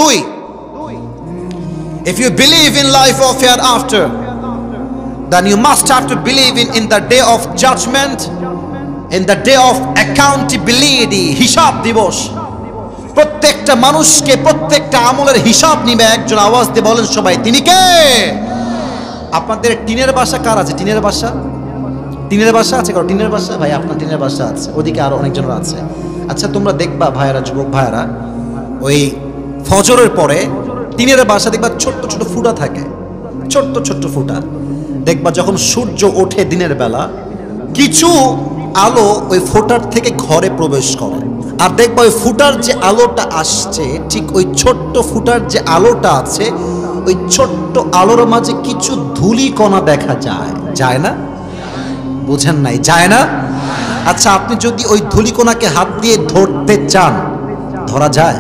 দুই, if you believe in life of hereafter, then you must have to believe in the day of judgment, in the day of accountability, হিসাব দিবস। প্রত্যেকটা মানুষকে প্রত্যেকটা আমলের হিসাব নিবে একজন। আওয়াজ দিয়ে বলেন সবাই, তিনি কে? আপনাদের টিনের বাসা কার আছে? টিনের বাসা, টিনের বাসা আছে কারো? টিনের বাসা? ভাই আপনার টিনের বাসা আছে, ওদিকে আরো অনেকজনের আছে। আচ্ছা তোমরা দেখবা ভাইয়েরা, যুবক ভাইয়েরা, ওই ফজরের পরে টিনের বাসা দেখবা ছোট্ট ছোট ফুটা থাকে, ছোট্ট ছোট্ট ফুটা। দেখবা যখন সূর্য ওঠে দিনের বেলা, কিছু আলো ওই ফোটার থেকে ঘরে প্রবেশ করে, আর দেখবা ওই ফুটার যে আলোটা আসছে, ঠিক ওই ছোট্ট ফুটার যে আলোটা আছে, ওই ছোট্ট আলোর মাঝে কিছু ধুলি কণা দেখা যায়, যায় না? বুঝেন নাই? যায় না? আচ্ছা আপনি যদি ওই ধুলিকণাকে হাত দিয়ে ধরতে চান, ধরা যায়?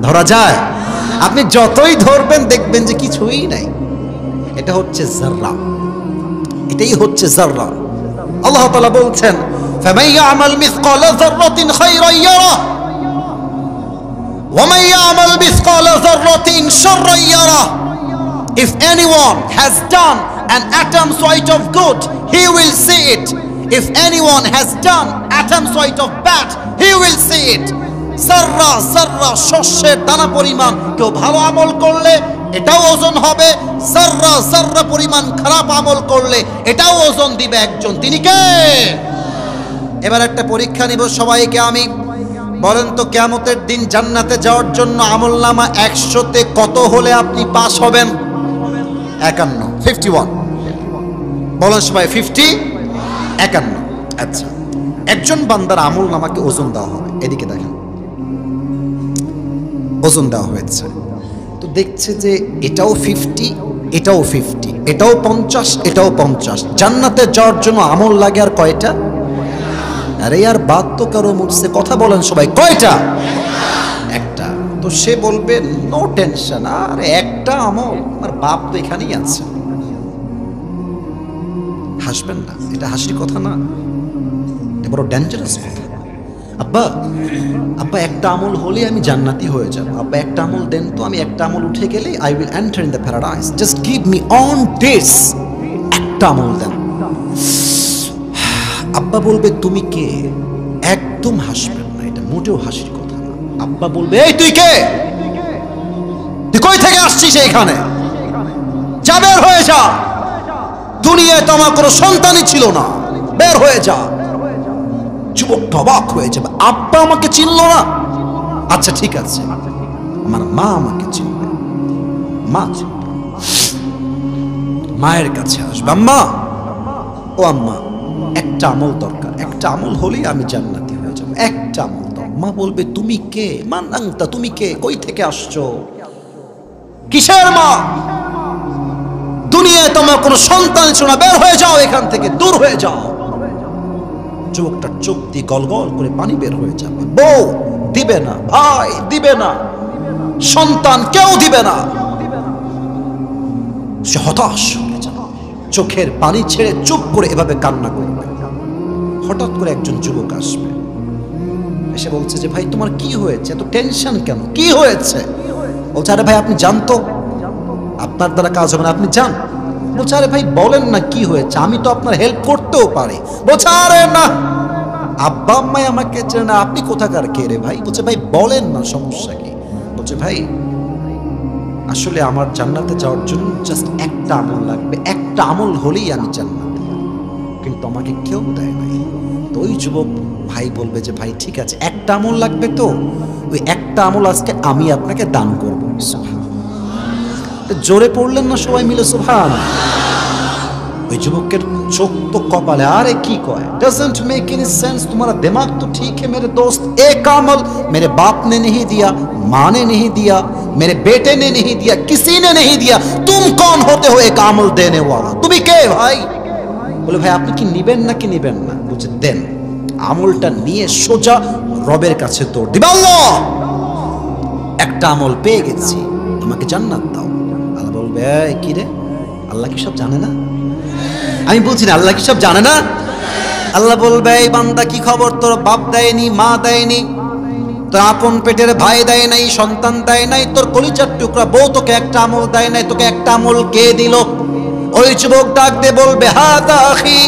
ধরা যায়? আপনি যতই ধরবেন দেখবেন যে কিছুই নাই। এটা হচ্ছে যাররা, এটাই হচ্ছে যাররা। আল্লাহ তাআলা বলছেন, ফামান ইয়ামাল মিসকালা যাররাতিন খায়রান ইয়ারা ওয়া মান ইয়ামাল মিসকালা যাররাতিন শাররান ইয়ারা। If anyone has done an atom size of good, he will see it. If anyone has done atom size of bad, he will see it. সাররা সাররা, শস্যের দানা পরিমাণ কেউ ভালো আমল করলে এটাও ওজন হবে, সাররা সাররা পরিমাণ খারাপ আমল করলে এটাও ওজন দিবে একজন। তিনি কে? এবার একটা পরীক্ষা নিব সবাইকে আমি। বলেন তো কিয়ামতের দিন জান্নাতে যাওয়ার জন্য আমলনামা 100তে কত হলে আপনি পাস হবেন? 51, 51। বলেন সবাই 50, 51। আচ্ছা একজন বান্দার আমলনামাকে ওজন দেওয়া হবে, এদিকে দেখেন ওজন দেওয়া হয়েছে, তো দেখছে যে এটাও 50, এটাও 50, এটাও 50, এটাও 50। জান্নাতে যাওয়ার জন্য আমল লাগে আর কয়টা? আরে यार बात तो करो मुझसे, কথা বলেন সবাই, কয়টা? একটা। তো সে বলবে নো টেনশন, আরে একটা আমল, আর বাপ তো এখানেই আছে। হাসবেন না, এটা হাসির কথা না, এটা বড় ডেঞ্জারাস কথা। আব্বা আব্বা একটা আমল হলে আমি জান্নাতি হয়ে যাব, আব্বা একটা আমল দেন তো, আমি একটা আমল উঠে গেলে I will enter in the paradise, just give me on this, একটা আমল দেন। আব্বা বলবে তুমি কে? একদম হাসবেন না, এটা মোটেও হাসির কথা না। আব্বা বলবে এই তুই কে? তুই কই থেকে আসছিস এখানে? যা বের হয়ে যা, দুনিয়ায় তো আমার কোনো সন্তানই ছিল না, বের হয়ে যা। যুবকটা অবাক হয়ে যাবে, আব্বা আমাকে চিনল না? আচ্ছা ঠিক আছে, আমার মা আমাকে চিনবে, মা চিনবে। মায়ের কাছে আসবে, আম্মা, ও আম্মা একটা আমল দরকার, একটা আমল হলেই আমি জান্নাতি হয়ে যাব, একটা আমল দাও। মা বলবে তুমি কে? মান আনতা, তুমি কে? কই থেকে আসছো? কিসের মা? দুনিয়ায় তোমার কোনো সন্তান ছিল না, বের হয়ে যাও এখান থেকে, দূর হয়ে যাও। যুবকটার চোখ দিয়ে গলগল করে পানি বের হয়ে যাবে। বউ দিবে না, ভাই দিবে না, সন্তান কেউ দিবে না। সে হতাশ হয়ে যাবে, চোখের পানি ছেড়ে চুপ করে এভাবে কান্না করবে। হঠাৎ করে একজন যুবক আসবে, এসে বলছে যে ভাই তোমার কি হয়েছে, এত টেনশন কেন, কি হয়েছে? বলছে আরে ভাই আপনি জানতো, আপনার দ্বারা কাজ হবে না, আপনি যান। বলছে আরে ভাই বলেন না কি হয়েছে, আমি তো আপনার হেল্প করতেও পারি। বলছে আরে না, আব্বা আম্মাই আমাকে চেনে না, আপনি কোথাকার কে রে ভাই? বলছে ভাই বলেন না, সমস্যা কি? বলছে ভাই আসলে আমার জান্নাতে যাওয়ার জন্য জাস্ট একটা আমল লাগবে, একটা আমল হলেই আমি জান্নাতে, কিন্তু আমাকে কেউ দেয় নাই। তো ওই যুবক ভাই বলবে যে ভাই ঠিক আছে, একটা আমল লাগবে, তো ওই একটা আমল আজকে আমি আপনাকে দান করবো। জোরে পড়লেন না সবাই মিলে সুবহান? ওই যুবকের চোখ তো কপালে, আরে কি কয়, डजंट मेक एनी सेंस, तुम्हारा दिमाग तो ठीक है मेरे दोस्त, एक अमल मेरे बाप ने नहीं दिया, माँ ने नहीं दिया, मेरे बेटे ने नहीं दिया, किसी ने नहीं दिया, तुम कौन होते हो एक अमल देने वाला? তুমি কে ভাই? বলে ভাই আপনি কি নিবেন নাকি নিবেন না? বলছে দেন। আমলটা নিয়ে সোজা রবের কাছে দৌড় দিবে, আল্লাহ একটা আমল পেয়ে গেছি, আমাকে জান্নাত দাও। আল্লাহ বলবে কি রে, আল্লাহ কি সব জানে না? আমি বলছি না আল্লাহ কি সব জানে না? আল্লাহ বলবে এই বান্দা কি খবর, তোর বাপ দেয়নি, মা দেয়নি, তোর আপন পেটের ভাই দেয় নাই, সন্তান দেয় নাই, তোর কলিজার টুকরা বউ তোকে একটা আমল দেয় নাই, তোকে একটা আমল কে দিল? ওই যুবক ডাক দিয়ে বলবে, হাদা আখি,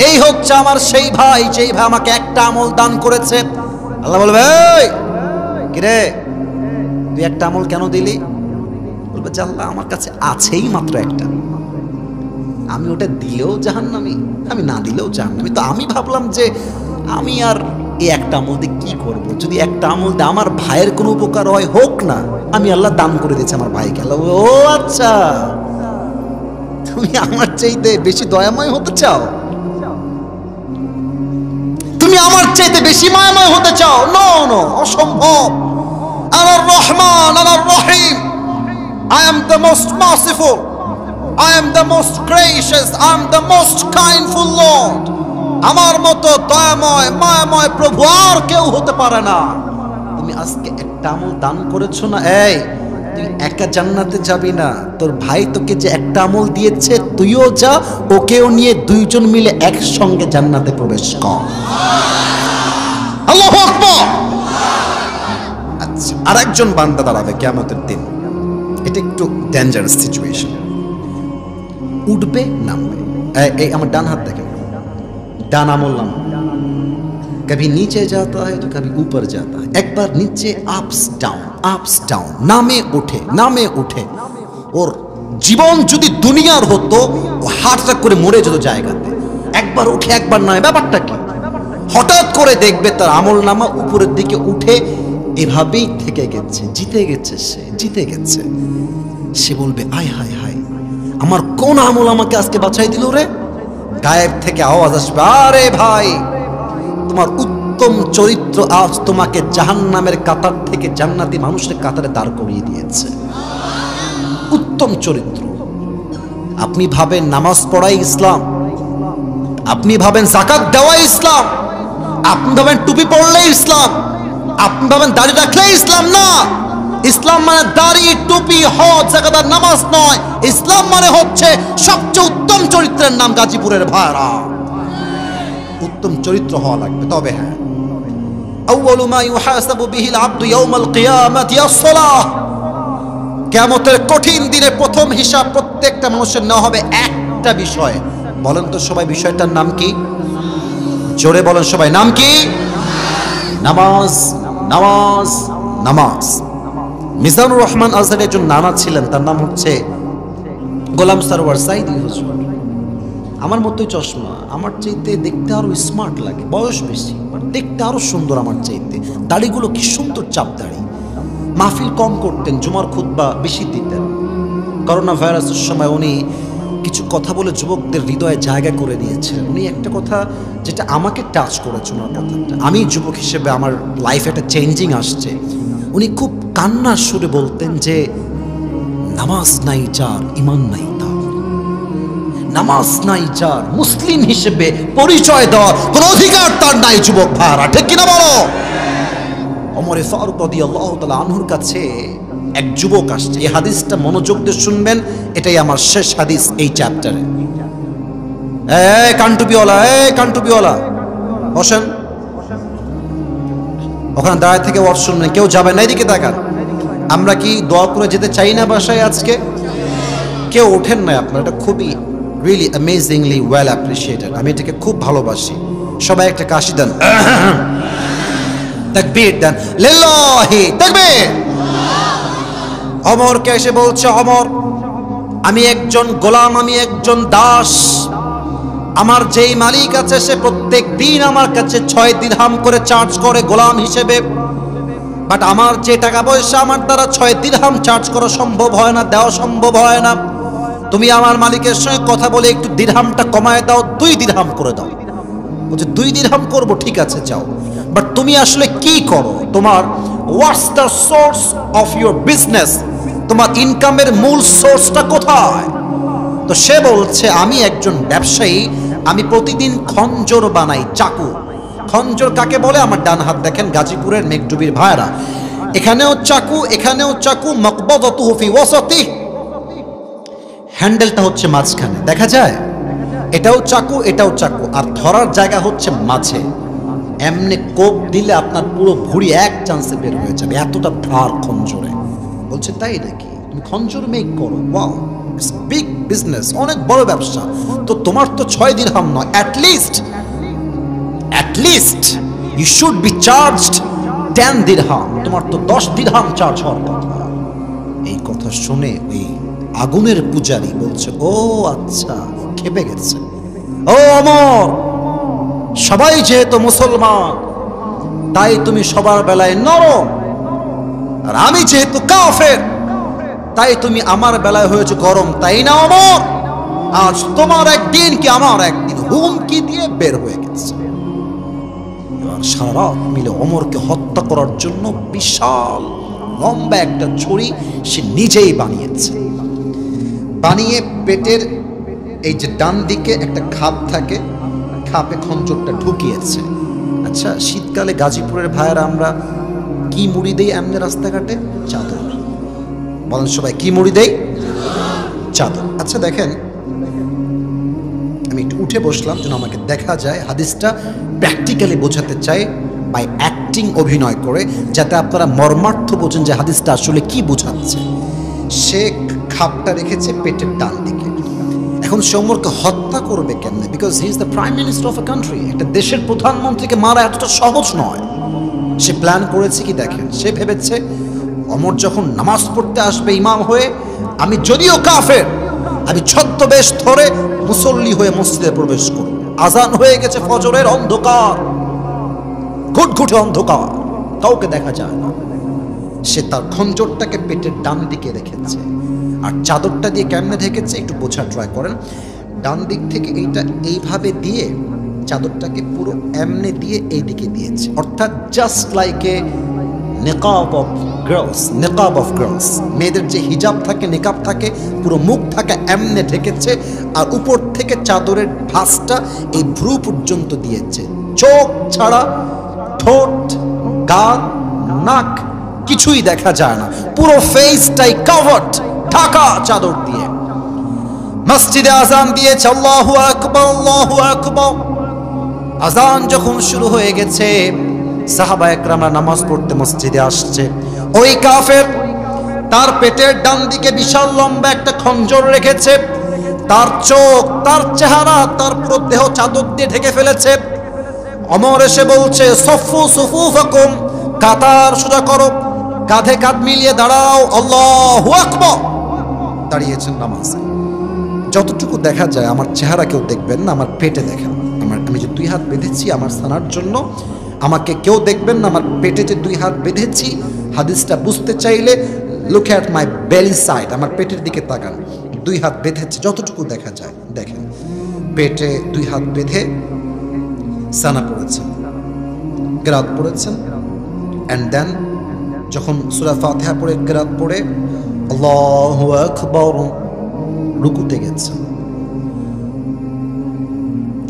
এই হচ্ছে আমার সেই ভাই, যেই ভাই আমাকে একটা আমল দান করেছে। আল্লাহ বলবে, এই কিরে তুই একটা আমল কেন দিলি? বলবে, আল্লাহ আমার কাছে আছেই মাত্র একটা, আমি ওটা দিলেও জাহান্নামী, আমি না দিলেও জাহান্নামী। তো আমি ভাবলাম যে আমি আর এই একটা আমল দিয়ে কি করব, যদি একটা আমল দিয়ে আমার ভাইয়ের কোনো উপকার হয়, হোক না, আমি আল্লাহ দান করে দিয়েছি আমার ভাইকে। আল্লাহ, ও আচ্ছা, তুমি আমার চাইতে বেশি দয়াময় হতে চাও, তুমি আমার চাইতে বেশি মায়াময় হতে চাও? নো নো, অসম্ভব। আনার রহমান, আনার রহিম, I am the most merciful, I am the most gracious, I am the most kindful Lord. আমার মতো দয়াময় মায়াময় প্রভু আর কেউ হতে পারে না। তুমি আজকে একটা আমল দান করেছো না, এই তুই একা জান্নাতে যাবি না, তোর ভাই তোকে যে একটা আমল দিয়েছে তুইও যা, ওকেও নিয়ে দুইজন মিলে একসঙ্গে জান্নাতে প্রবেশ কর। আল্লাহু আকবার। আচ্ছা, আরেকজন বান্দা দাঁড়াবে কিয়ামতের দিন, এটা একটু ডেঞ্জারাস সিচুয়েশন। উঠবে নামবে, এই আমার ডান হাত দেখেন, ডান আমল নাম, কবি নিচে যাতা হয় তো কবি উপর যাতা হয়, একবার নিচে আপস ডাউন, নামে উঠে। ওর জীবন যদি দুনিয়ার হতো, ও হার্ট অ্যাটাক করে মরে যেত জায়গাতে। একবার উঠে একবার নয়, ব্যাপারটা কি? হঠাৎ করে দেখবে তার আমল নামা উপরের দিকে উঠে এভাবেই থেকে গেছে, জিতে গেছে। সে বলবে, আয় হায় হায়, আমার কোন আমল আমাকে আজকে বাঁচাই দিল রে? গায়েব থেকে আওয়াজ আসবে, আরে ভাই, তোমার উত্তম চরিত্র আজ তোমাকে জাহান্নামের কাতার থেকে জান্নাতি মানুষের কাতারে দাঁড় করিয়ে দিয়েছে। উত্তম চরিত্র। আপনি ভাবেন নামাজ পড়াই ইসলাম, আপনি ভাবেন যাকাত দেওয়াই ইসলাম, আপনি ভাবেন টুপি পড়লেই ইসলাম, আপনি ভাবেন দাড়ি রাখলেই ইসলাম। না, ইসলাম মানে দাড়ি, টুপি, হজ, যাকাত আর নামাজ নয়। ইসলাম মানে হচ্ছে সবচেয়ে উত্তম চরিত্রের নাম। গাজীপুরের ভাইরা, উত্তম চরিত্র হওয়া লাগবে। তবে হ্যাঁ, আউয়ালু মা ইউহাসাবু বিহিল আবদু ইয়াউমাল কিয়ামাতি আস-সালাহ, কিয়ামতের কঠিন দিনে প্রথম হিসাব প্রত্যেকটা মানুষের নেওয়া হবে একটা বিষয়। বলেন তো সবাই, বিষয়টার নাম কি? জোরে বলেন সবাই, নাম কি? নামাজ, নামাজ, নামাজ। মিজানুর রহমান আজহারের একজন নানা ছিলেন, তার নাম হচ্ছে গোলাম সরওয়ার সাইদি হুজুর। আমার মতোই চশমা, আমার চাইতে দেখতে আরো স্মার্ট লাগে, বয়স বেশি, দেখতে আরো সুন্দর আমার চাইতে। দাড়িগুলো কি সুন্দর চাপ দাড়ি। মাহফিল কম করতেন, জুমার খুতবা বেশি দিতেন। করোনা ভাইরাসের সময় উনি কিছু কথা বলে যুবকদের হৃদয়ে জায়গা করে নিয়েছিলেন। উনি একটা কথা যেটা আমাকে টাচ করেছে, ওনার কথাটা, আমি যুবক হিসেবে আমার লাইফে একটা চেঞ্জিং আসছে। উনি খুব কান্নার সুরে বলতেন যে নামাজ নাই যার, ইমান নাই তার, নামাজ নাই যার, মুসলিম হিসেবে পরিচয় দেওয়ার কোন অধিকার তার নাই। যুবক ভাইরা, ঠিক কিনা বলো? ওমরে ফারুক রাদিয়াল্লাহু তাআলা আনহুর কাছে এক যুবক আসছে। এই হাদিসটা মনোযোগ দিয়ে শুনবেন, এটাই আমার শেষ হাদিস এই চ্যাপ্টারে। কানটুপিওয়ালা বসেন, ওখানে দাঁড়ায় থেকে ওয়াজ শুনবেন, কেউ যাবে না, এদিকে তাকান। আমরা কি দোয়া করে যেতে চাই না বাসায়? আজকে কেউ ওঠেন না আপনার, এটা খুবই রিয়েলি অ্যামেজিংলি ওয়েল অ্যাপ্রিশিয়েটেড। আমি এটাকে খুব ভালোবাসি। সবাই একটা কাশি দেন, তাকবীর দেন, লিল্লাহি তাকবীর। ওমরকে এসে বলছে, ওমর, আমি একজন গোলাম, আমি একজন দাস। আমার যেই মালিক আছে সে প্রত্যেক দিন আমার কাছে 6 দিরহাম করে চার্জ করে গোলাম হিসেবে। বাট আমার যে টাকা পয়সা আমার দ্বারা 6 দিরহাম চার্জ করা সম্ভব হয় না, দেওয়া সম্ভব হয় না। তুমি আমার মালিকের সঙ্গে কথা বলে একটু দিরহামটা কমায় দাও, 2 দিরহাম করে দাও। বলছে 2 দিরহাম করবো, ঠিক আছে যাও, বাট তুমি আসলে কি করো? তোমার what's the source of your business? তোমার ইনকামের মূল সোর্সটা কোথায়? তো সে বলছে, আমি একজন ব্যবসায়ী, আমি প্রতিদিন খঞ্জর বানাই, চাকু। খঞ্জর কাকে বলে? আমার ডান হাত দেখেন, গাজীপুরের মেঘডুবির ভাইরা, এখানেও চাকু, এখানেও চাকু, মাকবাদাতুহু ফি ওয়াসাতি, হ্যান্ডেলটা হচ্ছে মাঝখানে, দেখা যায়? এটাও চাকু, এটাও চাকু, আর ধরার জায়গা হচ্ছে মাঝে। এমনি কোপ দিলে আপনার পুরো ভুঁড়ি এক চান্সে বের হয়ে যাবে, এতটা ধার খঞ্জরে। বলছে তাই নাকি, তুমি খঞ্জর মেক করো, ওয়াও ইটস বিগ বিজনেস, অনেক বড় ব্যবসা। তো তোমার তো 6 দিরহাম নয়, at least you should be charged 10 dirham, তোমার তো 10 দিরহাম চার্জ হওয়ার কথা। এই কথা শুনে ওই আগুনের পূজারী বলছে, ও আচ্ছা, খেপে গেছে। ও ওমর, সবাই যেহেতু মুসলমান তাই তুমি সবার বেলায় নরম, আর আমি যেহেতু কাফের তাই তুমি আমার বেলায় হয়েছে গরম, তাই না ওমর? আজ তোমার একদিন কি আমার একদিন, হুমকি দিয়ে বের হয়ে গেছে। এবার সারা রাত মিলে ওমরকে হত্যা করার জন্য বিশাল লম্বা একটা ছুরি সে নিজেই বানিয়েছে। বানিয়ে পেটের এই যে ডান দিকে একটা খাপ থাকে, খাপে খঞ্জরটা ঢুকিয়েছে। আচ্ছা, শীতকালে গাজীপুরের ভাইয়েরা আমরা কি মুড়ি দেই এমনি রাস্তাঘাটে? চাদর। বলেন সবাই, কি মুড়ি দেই? চাদর। আচ্ছা দেখেন, আমি একটু উঠে বসলাম যেন আমাকে দেখা যায়। হাদিসটা প্র্যাকটিক্যালি বোঝাতে চাই বাই অ্যাক্টিং, অভিনয় করে, যাতে আপনারা মর্মার্থ বোঝেন যে হাদিসটা আসলে কি বোঝাচ্ছে। সে খাপটা রেখেছে পেটের ডান দিকে। এখন সে ওমরকে হত্যা করবে কেমনে? Because he is the prime minister of a country. একটা দেশের প্রধানমন্ত্রীকে মারা এতটা সহজ নয়। সে প্ল্যান করেছে কি দেখেন, সে ভেবেছে ওমর যখন নামাজ পড়তে আসবে ইমাম হয়ে, আমি যদিও কাফের, আমি ছদ্মবেশ ধরে মুসল্লি হয়ে মসজিদে প্রবেশ করব। আজান হয়ে গেছে ফজরের, অন্ধকার, ঘুটঘুটে অন্ধকার, কাউকে দেখা যায় না। সে তার খঞ্জরটাকে পেটের ডান দিকে রেখেছে, আর চাদরটা দিয়ে কেমনে ঢেকেছে একটু বোঝা ট্রাই করেন। ডান দিক থেকে এইটা এইভাবে দিয়ে চাদরটাকে পুরো এমনে দিয়ে এইদিকে দিয়েছে, অর্থাৎ জাস্ট লাইক এ নিকাব অফ গার্লস। মেয়েদের যে হিজাব থাকে, নিকাব থাকে, পুরো মুখ থাকে এমনে ঢেকেছে, আর উপর থেকে চাদরের ভাঁজটা এই ভ্রু পর্যন্ত দিয়েছে। চোখ ছাড়া ঠোঁট, গাল, নাক কিছুই দেখা যায় না, পুরো ফেসটাই কভার্ড, ঢাকা চাদর দিয়ে। মসজিদে আজান দিয়েছে, আল্লাহু আকবার, আল্লাহু আকবার। আজান যখন শুরু হয়ে গেছে, সাহাবা একরামরা নামাজ পড়তে মসজিদে আসছে। ওই কাফের তার পেটের ডান দিকে বিশাল লম্বা একটা খঞ্জর রেখেছে, তার চোখ, তার চেহারা, তার পুরো দেহ চাদর দিয়ে ঢেকে ফেলেছে। ওমর এসে বলছে, সফু সুফুফাকুম, কাতার সোজা করো, কাঁধে কাঁধ মিলিয়ে দাঁড়াও, আল্লাহু আকবার। দাঁড়িয়েছেন নামাজে। যতটুকু দেখা যায়, আমার চেহারা কেউ দেখবেন না, আমার পেটে দেখেন। আমি যে 2 হাত বেঁধেছি আমার সানার জন্য, আমাকে কেউ দেখবেন না, আমার পেটে যে 2 হাত বেঁধেছি। হাদিসটা বুঝতে চাইলে লুক অ্যাট মাই বেলি সাইড, আমার পেটের দিকে তাকান। 2 হাত বেঁধেছে, যতটুকু দেখা যায় দেখেন। পেটে 2 হাত বেঁধে সানা পড়েছেন, কেরাত পড়েছেন, অ্যান্ড দেন যখন সূরা ফাতিহা পড়ে কেরাত পড়ে আল্লাহু আকবার রুকুতে গেছেন।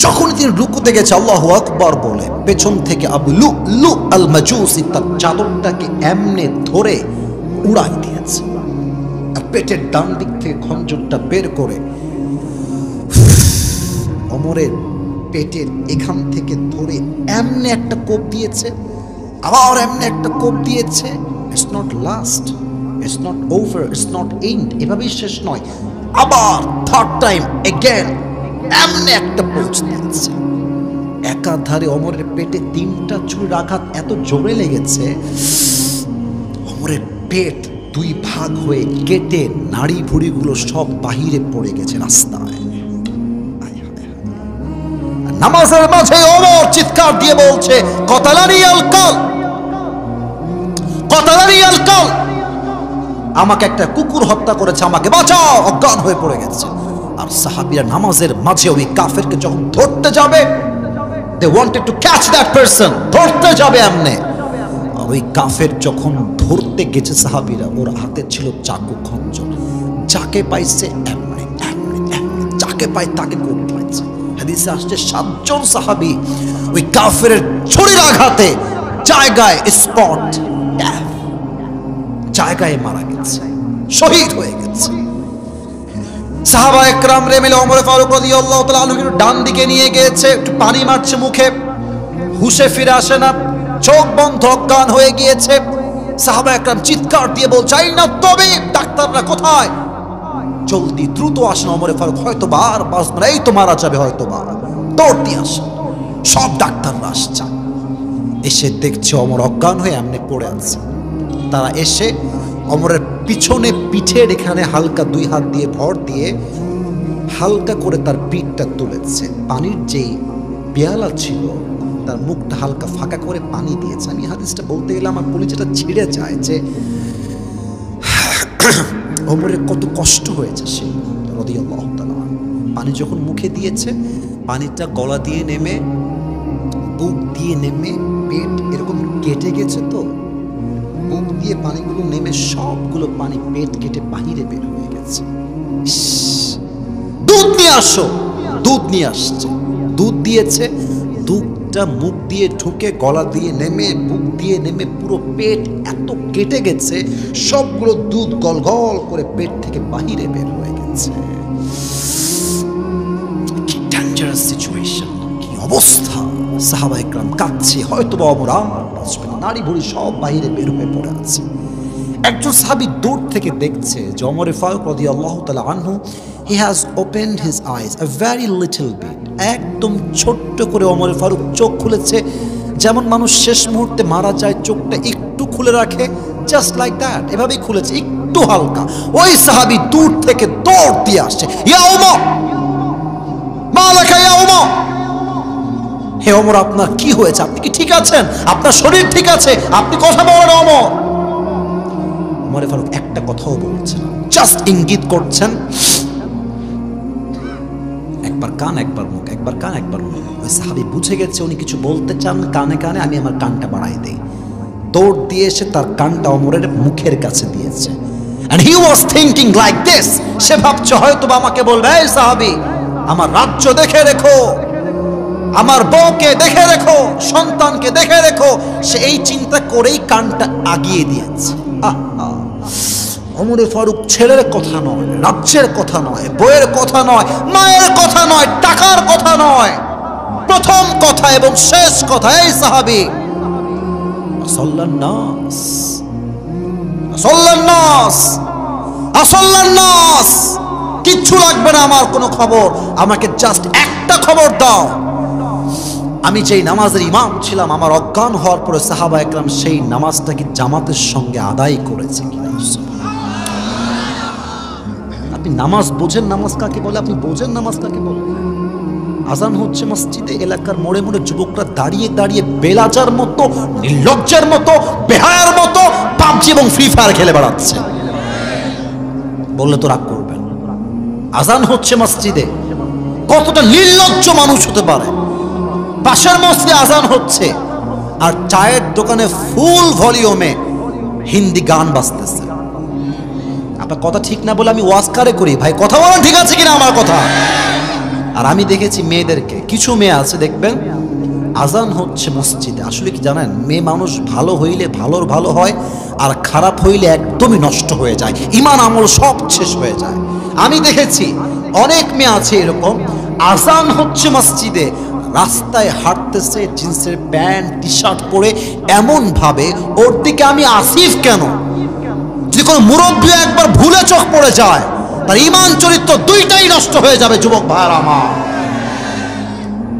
যখন তিনি রুকুতে গেছে আল্লাহু আকবার বলে, পেছন থেকে আবু লু'লু আল মাজুসি তার চাদরটাকে এমনে ধরে উড়াই দিয়েছে, আর পেটের ডান দিক থেকে খঞ্জরটা বের করে ওমরের পেটের এখান থেকে ধরে এমনে একটা কোপ দিয়েছে, আবার এমনে একটা কোপ দিয়েছে। It's not last, it's not over, it's not end. এভাবেই শেষ নয়, আবার থার্ড টাইম এগেন এমনে একটা পোঁচ দিয়েছে। একাধারে ওমরের পেটে 3টা ছুরির আঘাত এত জোরে লেগেছে, ওমরের পেট 2 ভাগ হয়ে কেটে নাড়ি ভুড়িগুলো সব বাহিরে পড়ে গেছে রাস্তায়। নামাজের মাঝে ওমর চিৎকার দিয়ে বলছে, কতালানি আল কাল, কতালানি আল কাল, আমাকে একটা কুকুর হত্যা করেছে, আমাকে বাঁচাও। অজ্ঞান হয়ে পড়ে গেছে। আর সাহাবীরা নামাজের মাঝে ওই কাফেরকে যখন ধরতে যাবে, they wanted to catch that person, ধরতে যাবে এমনে। আর ওই কাফের যখন ধরতে গেছে সাহাবীরা, ওর হাতে ছিল চাকু, খঞ্জর, যাকে পাইছে এমনে এমনে এমনে, যাকে পাই তাকে কোপ দিয়েছে। হাদিসে আসছে 7 জন সাহাবী ওই কাফের ছুরির আঘাতে জায়গায় স্পট ডেথ, জায়গায় মারা গেছে, শহীদ হয়ে গেছে। সাহাবা একরাম রে মিলে ওমর ফারুক রাদিয়াল্লাহু তাআলা আনহুর ডান দিকে নিয়ে গিয়েছে, একটু পানি মারছে মুখে, হুশে ফিরে আসে না, চোখ বন্ধ, অজ্ঞান হয়ে গিয়েছে। সাহাবা একরাম চিৎকার দিয়ে বলছে, আইনা তবিব, ডাক্তাররা কোথায়? জলদি দ্রুত আসেন, ওমর ফারুক হয়তো আর বাঁচবে না, এই তো মারা যাবে হয়তো বা। দৌড় দিয়ে আসেন, সব ডাক্তাররা আসছে। এসে দেখছে ওমর অজ্ঞান হয়ে এমনি পড়ে আছে। তারা এসে ওমরের পিছনে, পিঠের এখানে হালকা 2 হাত দিয়ে ভর দিয়ে হালকা করে তার পিঠটা তুলেছে। পানির যেই পেয়ালা ছিল তার মুখটা হালকা ফাঁকা করে পানি দিয়েছে। আমি হাদিসটা বলতে গেলে আমার কলিজাটা ছিঁড়ে যায় যে ওমরের কত কষ্ট হয়েছে সে রাদিয়াল্লাহু তাআলা। পানি যখন মুখে দিয়েছে, পানিটা গলা দিয়ে নেমে, বুক দিয়ে নেমে, পেট এরকম কেটে গেছে, তো বুক দিয়ে পানিগুলো নেমে সবগুলো পানি পেট কেটে বাহিরে বের হয়ে গেছে। দুধ নিয়ে আসো, দুধ নিয়ে আসছে, দুধ দিয়েছে। দুধটা মুখ দিয়ে ঢুকে গলা দিয়ে নেমে, বুক দিয়ে নেমে পুরো পেট এত কেটে গেছে, সবগুলো দুধ গল গল করে পেট থেকে বাহিরে বের হয়ে গেছে। কি ডেঞ্জারাস সিচুয়েশন, কি অবস্থা! সাহাবা একরাম কাঁদছে, হয়তো বা ওমর আর বাঁচবে না, নাড়ি ভুড়ি সব বাহিরে বের হয়ে পড়ে আছে। একজন সাহাবী দূর থেকে দেখছে যে ওমর ফারুক রাদিয়াল্লাহু তাআলা আনহু, he has opened his eyes a very little bit, একদম ছোট্ট করে ওমর ফারুক চোখ খুলেছে, যেমন মানুষ শেষ মুহূর্তে মারা যায় চোখটা একটু খুলে রাখে, জাস্ট লাইক দ্যাট, এভাবেই খুলেছে একটু হালকা। ওই সাহাবী দূর থেকে দৌড় দিয়ে আসছে, ইয়া ওমর, মা লাকা ইয়া ওমর, হে ওমর আপনার কি হয়েছে? আপনি কি ঠিক আছেন? আপনার শরীর ঠিক আছে? আপনি কথা বলেন ওমর। ওমর ফারুক একটা কথাও বলছেন না, জাস্ট ইঙ্গিত করছেন, একবার কান একবার মুখ, একবার কান একবার মুখ। ওই সাহাবী বুঝে গেছে উনি কিছু বলতে চান কানে কানে, আমি আমার কানটা বাড়াই দেই। দৌড় দিয়ে এসে তার কানটা ওমরের মুখের কাছে দিয়েছে। and he was thinking like this, সে ভাবছে হয়তো আমাকে বলবে, এই সাহাবী, আমার রাজ্য দেখে রেখো, আমার বউকে দেখে রেখো, সন্তানকে দেখে রেখো। সে এই চিন্তা করেই কানটা আগিয়ে দিয়েছে। ওমর ফারুক ছেলের কথা নয়, রাজ্যের কথা নয়, বইয়ের কথা নয়, মায়ের কথা নয়, টাকার কথা নয়, প্রথম কথা এবং শেষ কথা, এই সাহাবী আসল্লান নাস, আসল্লান নাস, আসল্লান নাস, কিচ্ছু লাগবে না আমার কোনো খবর, আমাকে জাস্ট একটা খবর দাও। আমি যেই নামাজের ইমাম ছিলাম, আমার অজ্ঞান হওয়ার পরে সাহাবা একরাম সেই নামাজটা কি জামাতের সঙ্গে আদায় করেছে কিনা? আপনি নামাজ বোঝেন, নামাজ কাকে বলে? আপনি বোঝেন নামাজ কাকে বলে? আজান হচ্ছে মসজিদে, এলাকার মোড়ে মোড়ে যুবকরা দাঁড়িয়ে দাঁড়িয়ে বেলাজার মতো, নির্লজ্জের মতো, বেহায়ার মতো পাবজি এবং ফ্রি ফায়ার খেলে বেড়াচ্ছে। বললে তো রাগ করবেন। আজান হচ্ছে মসজিদে, কতটা নির্লজ্জ মানুষ হতে পারে? পাশের মসজিদে আজান হচ্ছে আর চায়ের দোকানে ফুল ভলিউমে হিন্দি গান বাজতেছে। আপনার কথা ঠিক না বলে আমি ওয়াজ কারে করি, ভাই কথা বলেন ঠিক আছে কিনা আমার কথা। আর আমি দেখেছি মেয়েদেরকে, কিছু মেয়ে আছে দেখবেন আজান হচ্ছে মসজিদে, আসলে কি জানেন, মেয়ে মানুষ ভালো হইলে ভালোর ভালো হয়, আর খারাপ হইলে একদমই নষ্ট হয়ে যায়, ইমান আমল সব শেষ হয়ে যায়। আমি দেখেছি অনেক মেয়ে আছে এরকম, আজান হচ্ছে মসজিদে, রাস্তায় হাঁটতেছে জিন্সের প্যান্ট টি শার্ট পরে, এমন ভাবে ওর দিকে আমি আসিফ কেন? যদি কোনো মুরব্বী একবার ভুলে চোখ পড়ে যায়, তার ইমান চরিত্র দুইটাই নষ্ট হয়ে যাবে। যুবক ভাইরা আমার,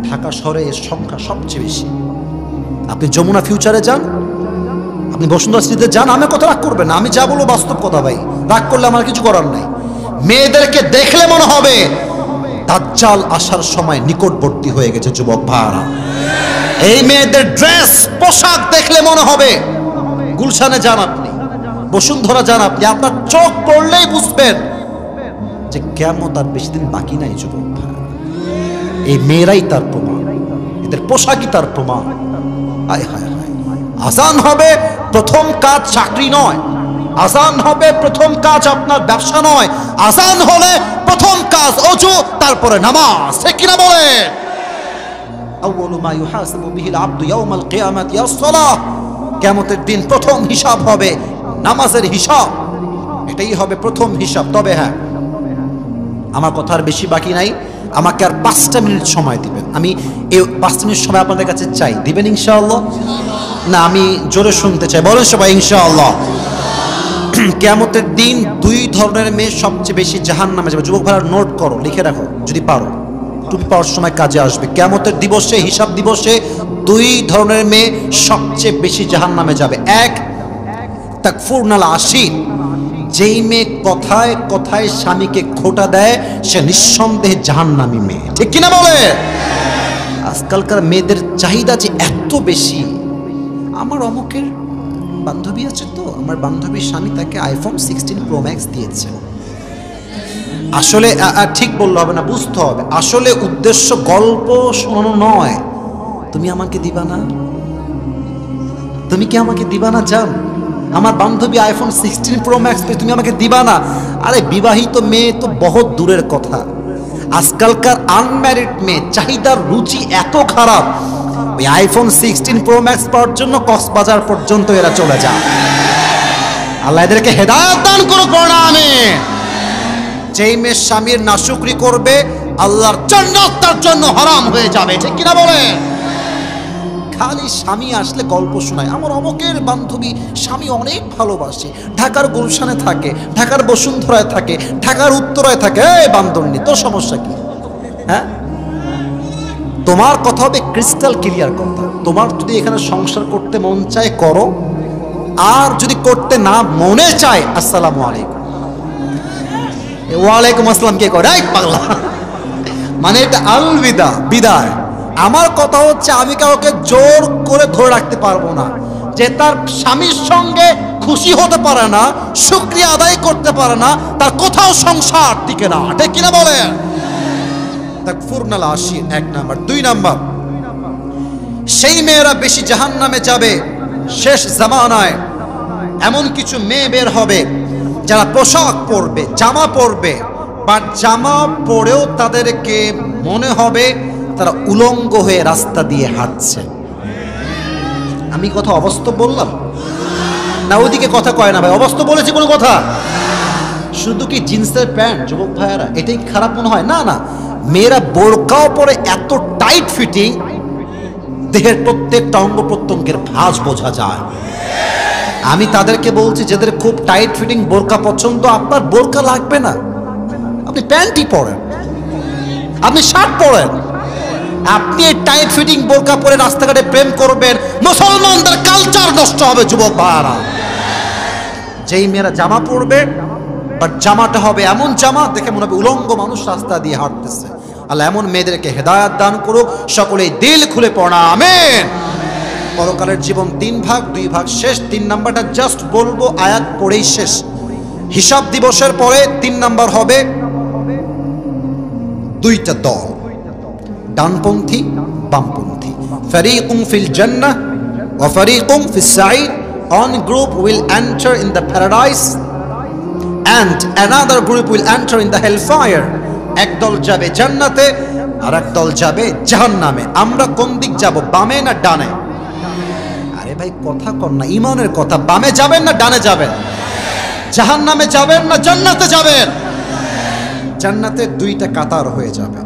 ঢাকা শহরে এর সংখ্যা সবচেয়ে বেশি। আপনি যমুনা ফিউচারে যান, আপনি বসুন্ধরা সিটিতে যান, আমি কথা রাগ করবেন না, আমি যা বলবো বাস্তব কথা ভাই, রাগ করলে আমার কিছু করার নাই। মেয়েদেরকে দেখলে মনে হবে দাজ্জাল আসার সময় নিকটবর্তী হয়ে গেছে। যুবক ভাইরা, এই মেয়েদের ড্রেস পোশাক দেখলে মনে হবে, গুলশানে যান আপনি, বসুন্ধরা যান আপনি, আপনার চোখ পড়লেই বুঝবেন যে কিয়ামত আর বেশি দিন বাকি নাই। যুবক ভাইরা, এই মেয়েরাই তার প্রমাণ, এদের পোশাকই তার প্রমাণ। হায় হায় হায়, আজান হবে প্রথম কাজ চাকরি নয়, আজান হবে প্রথম কাজ আপনার ব্যবসা নয়, আজান হলে প্রথম কাজ ওযু, তারপরে নামাজ। ঠিক কিনা বলেন? আউয়ালু মা ইউহাসাবু বিহিল আবদু ইয়াউমাল কিয়ামাতি আস-সালাহ, কিয়ামতের দিন প্রথম হিসাব হবে নামাজের হিসাব, এটাই হবে প্রথম হিসাব। তবে হ্যাঁ, আমার কথা আর বেশি বাকি নাই, আমাকে আর 5টা মিনিট সময় দিবেন। আমি এই 5 মিনিট সময় আপনাদের কাছে চাই, দিবেন ইনশাআল্লাহ? না আমি জোরে শুনতে চাই, বলেন সবাই ইনশাআল্লাহ। কিয়ামতের দিন 2 ধরনের মেয়ে সবচেয়ে বেশি জাহান্নামে যাবে। যুবক ভাইরা নোট করো, লিখে রাখো যদি পারো, টুপি পাওয়ার সময় কাজে আসবে। কিয়ামতের দিবসে, হিসাব দিবসে 2 ধরনের মেয়ে সবচেয়ে বেশি জাহান্নামে যাবে। এক, তাকফুরনাল আশির, যেই মেয়ে কথায় কথায় স্বামীকে খোঁটা দেয় সে নিঃসন্দেহে জাহান্নামী মেয়ে, ঠিক কিনা বলে? আজকালকার মেয়েদের চাহিদা যে এত বেশি। আমার অমুকের বান্ধবী আছে, তো আমার বান্ধবীর স্বামী তাকে আইফোন 16 প্রো ম্যাক্স দিয়েছে। আসলে ঠিক বললে হবে না, বুঝতে হবে আসলে উদ্দেশ্য গল্প শোনানো নয়। তুমি আমাকে দিবা না? তুমি কি আমাকে দিবা না জান? আমার বান্ধবী আইফোন 16 প্রো ম্যাক্স পেয়ে তুমি আমাকে দিবা না? আরে বিবাহিত মেয়ে তো বহুত দূরের কথা, আজকালকার আনম্যারিড মেয়ে চাহিদার রুচি এত খারাপ, ওই আইফোন 16 প্রো ম্যাক্স পাওয়ার জন্য কক্সবাজার পর্যন্ত এরা চলে যায়। আল্লাহ এদেরকে হেদায়েত দান করুক, আমিন। যেই মেয়ে স্বামীর নাশুকরি করবে আল্লাহর জান্নাত তার জন্য হারাম হয়ে যাবে, ঠিক কিনা বলে? খালি স্বামী আসলে গল্প শোনায়, আমার অমুকের বান্ধবী স্বামী অনেক ভালোবাসে, ঢাকার গুলশানে থাকে, ঢাকার বসুন্ধরায় থাকে, ঢাকার উত্তরায় থাকে। এই বান্ধবী তোর সমস্যা কি? হ্যাঁ, তোমার কথা হবে ক্রিস্টাল ক্লিয়ার কথা। তোমার যদি এখানে সংসার করতে মন চায় করো, আর যদি করতে না মনে চায় আসসালামু আলাইকুম। ওয়ালাইকুম আসসালাম কে করে? পাগলা, মানে এটা আলবিদা, বিদায়। আমার কথা হচ্ছে আমি কাউকে জোর করে ধরে রাখতে পারবো না। যে তার স্বামীর সঙ্গে খুশি হতে পারে না, শুকরিয়া আদায় করতে পারে না, তার কোথাও সংসার টিকে না, ঠিক কিনা বলেন? তাকফুরনাল আশির 1 নাম্বার। 2 নাম্বার, সেই মেয়েরা বেশি জাহান্নামে যাবে। শেষ জামানায় এমন কিছু মেয়ে বের হবে যারা পোশাক পরবে, জামা পরবে, বা জামা পরেও তাদেরকে মনে হবে তারা উলঙ্গ হয়ে রাস্তা দিয়ে হাঁটছে। আমি কথা অবাস্তব বললাম না? ওইদিকে কথা কয় না ভাই, অবাস্তব বলেছি কোনো কথা? শুধু কি জিন্সের প্যান্ট যুবক ভাইয়ারা এটাই খারাপ মনে হয়? না না, মেয়েরা বোরকাও পরে এত টাইট ফিটিং, দেহের প্রত্যেকটা অঙ্গ প্রত্যঙ্গের ভাঁজ বোঝা যায়। আমি তাদেরকে বলছি যাদের খুব টাইট ফিটিং বোরকা পছন্দ, আপনার বোরকা লাগবে না, আপনি প্যান্টই পরেন, আপনি শার্ট পরেন। আপনি টাইট ফিটিং বোরকা পরে রাস্তাঘাটে প্রেম করবেন, মুসলমানদের কালচার নষ্ট হবে যুবক ভাইয়ারা। যেই মেয়েরা জামা পরবে, বাট জামাটা হবে এমন জামা দেখে মনে হবে উলঙ্গ মানুষ রাস্তা দিয়ে হাঁটতেছে। আল্লাহ এমন মেয়েদেরকে হেদায়েত দান করুক, সকলেই দিল খুলে পড়া আমিন। পরকালের জীবন 3 ভাগ, 2 ভাগ শেষ। 3 নাম্বারটা জাস্ট বলবো, আয়াত পড়েই শেষ। হিসাব দিবসের পরে 3 নাম্বার হবে 2টা দল, ডানপন্থী বামপন্থী। ফারিকুম ফিল জান্নাহ ওয়া ফারিকুম ফিস সাঈর। One group will enter in the paradise and another group will enter in the hellfire. এক দল যাবে জান্নাতে আর এক দল যাবে জাহান্নামে। আমরা কোন দিক যাব, বামে না ডানে? আরে ভাই কথা কর না, ঈমানের কথা। বামে যাবেন না ডানে যাবেন? জাহান্নামে যাবেন না জান্নাতে যাবেন? জান্নাতে 2টা কাতার হয়ে যাবে,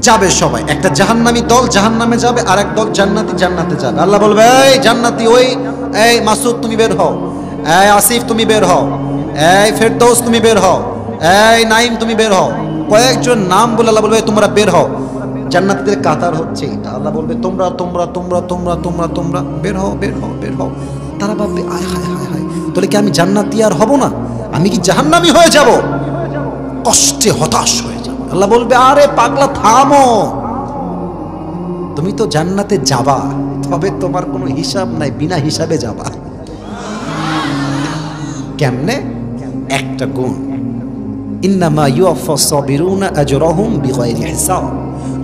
যাবে সবাই। একটা জাহান্নামী দল জাহান্নামে যাবে, আর এক দল জান্নাতি জান্নাতে যাবে। আল্লাহ বলবে, এই জান্নাতি, ওই এই মাসুদ তুমি বের হও, এই আসিফ তুমি বের হও, এই ফেরদৌস তুমি বের হও, এই নাইম তুমি বের হও। কয়েকজন নাম বলে আল্লাহ বলবে তোমরা বের হও। জান্নাতীদের কাতার হচ্ছে এটা। আল্লাহ বলবে তোমরা তোমরা তোমরা তোমরা তোমরা তোমরা বের হও, বের হও, বের হও। তারা ভাববে আয় হায় হায় হায়, তাহলে কি আমি জান্নাতি আর হব না? আমি কি জাহান্নামী হয়ে যাব? কষ্টে হতাশ হয়ে যাব। আল্লাহ বলবে আরে পাগলা থামো, তুমি তো জান্নাতে যাবা, তবে তোমার কোনো হিসাব নাই, বিনা হিসাবে যাবা। কেমনে? একটা গুণ, ইন্নামা ইউওয়াফাস সাবিরুনা আজরাহুম বিগাইরি হিসাব।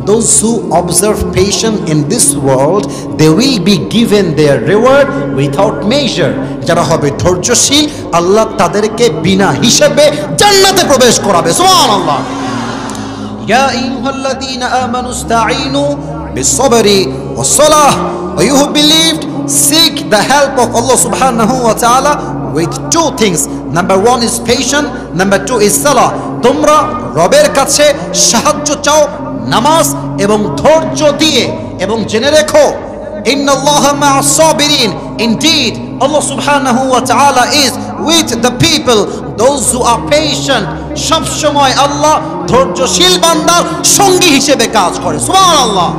Those who observe patience in this world, they will be given their reward without measure. যারা হবে ধৈর্যশীল, আল্লাহ তাদেরকে বিনা হিসাবে জান্নাতে প্রবেশ করাবে। সুবহানাল্লাহ। ইয়া আইয়ুহাল্লাযীনা আমানু ইসতাঈনু বিস-সাবরি ওয়াস-সালাহ ওয়া you who believed, seek the help of Allah subhanahu wa ta'ala with 2 things. Number 1 is patience, number 2 is salah. তোমরা রবের কাছে সাহায্য চাও নামাজ এবং ধৈর্য দিয়ে। এবং জেনে রেখো, ইন্নাল্লাহা মা'আস Saverin, indeed Allah subhanahu wa ta'ala is with the people those who are patient। সব সময় আল্লাহ ধৈর্যশীল বান্দার সঙ্গী হিসেবে কাজ করে। সুবহানাল্লাহ।